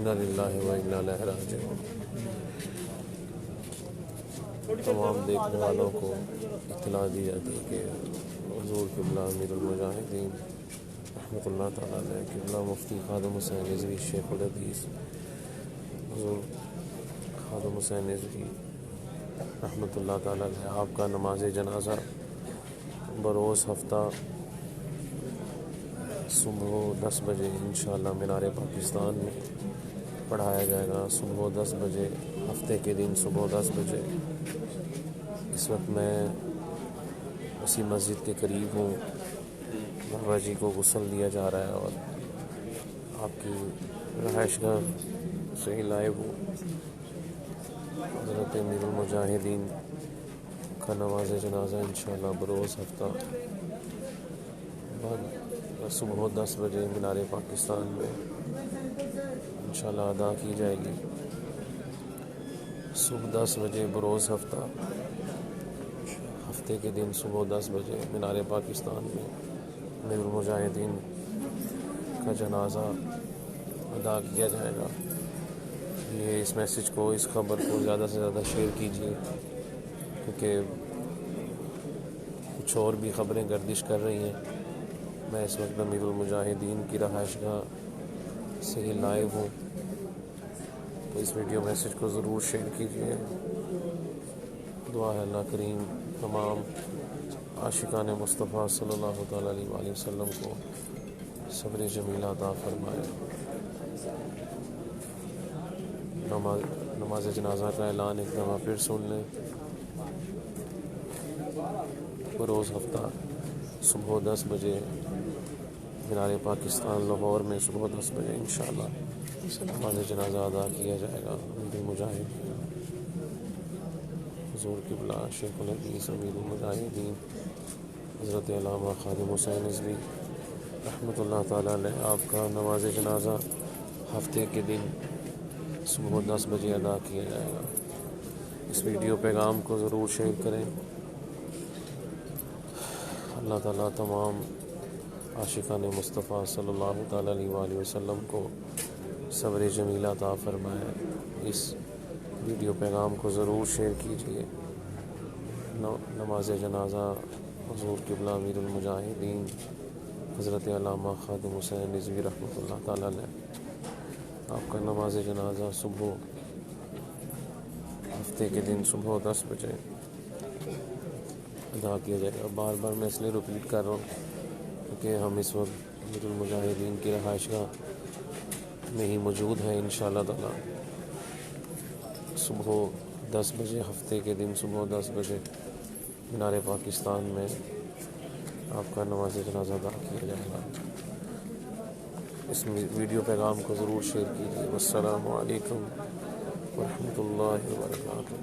انا للہ و انا الیہ راجعون۔ تمام دیکھنے والوں کو اطلاع دی جاتی ہے کہ حضور قبلہ امیر المجاہدین رحمۃ اللہ تعالیٰ علیہ، قبلہ مفتی خادم حسین رضوی شیخ الحدیث حضور خادم حسین رضوی رحمۃ اللہ تعالیٰ علیہ، آپ کا نماز جنازہ بروز ہفتہ صبح 10 بجے انشاءاللہ مینار پاکستان میں پڑھایا جائے گا۔ صبح 10 بجے، ہفتے کے دن صبح 10 بجے۔ اس وقت میں اسی مسجد کے قریب ہوں، بابا جی کو غسل دیا جا رہا ہے اور آپ کی رہائش گاہ سے ہی لائیو ہوں۔ حضرت امیر المجاہدین کا نماز جنازہ انشاءاللہ بروز ہفتہ صبح 10 بجے مینار پاکستان میں انشاءاللہ ادا کی جائے گی۔ صبح 10 بجے بروز ہفتہ، ہفتے کے دن صبح 10 بجے مینار پاکستان میں امیر المجاہدین کا جنازہ ادا کیا جائے گا۔ یہ اس میسج کو، اس خبر کو زیادہ سے زیادہ شیئر کیجیے، کیونکہ کچھ اور بھی خبریں گردش کر رہی ہیں۔ میں اس وقت امیر المجاہدین کی رہائش گاہ سے ہی لائیو ہوں، تو اس ویڈیو میسج کو ضرور شیئر کیجیے۔ دعا ہے اللہ کریم تمام عاشقان مصطفیٰ صلی اللہ تعالیٰ علیہ وآلہ وسلم کو صبر جمیل عطا فرمائے۔ نماز جنازہ کا اعلان ایک دفعہ پھر سن لیں۔ بروز ہفتہ صبح 10 بجے مینار پاکستان لاہور میں صبح 10 بجے انشاءاللہ نماز جنازہ ادا کیا جائے گا۔ امیر المجاہدین حضور قبلہ شیخ الحدیث امیر المجاہدین حضرت علامہ خادم حسین رضوی رحمۃ اللہ تعالیٰ علیہ، آپ کا نماز جنازہ ہفتے کے دن صبح 10 بجے ادا کیا جائے گا۔ اس ویڈیو پیغام کو ضرور شیئر کریں۔ اللہ تعالیٰ تمام عاشقان مصطفیٰ صلی اللہ تعالیٰ علیہ وآلہ وسلم کو صبر جمیل عطا فرمائے۔ اس ویڈیو پیغام کو ضرور شیئر کیجیے۔ نماز جنازہ حضور قبلہ امیر المجاہدین حضرت علامہ خادم حسین رضوی رحمۃ اللہ تعالیٰ علیہ، آپ کا نماز جنازہ صبح ہفتے کے دن صبح 10 بجے ادا کیا جائے گا۔ بار بار میں اس لیے رپیٹ کر رہا ہوں کیونکہ ہم اس وقت امیر المجاہدین کی رہائش گاہ میں ہی موجود ہیں۔ انشاءاللہ تعالیٰ صبح 10 بجے، ہفتے کے دن صبح 10 بجے مینار پاکستان میں آپ کا نماز جنازہ ادا کیا جائے گا۔ اس ویڈیو پیغام کو ضرور شیئر کیجیے۔ والسلام علیکم ورحمۃ اللہ وبرکاتہ۔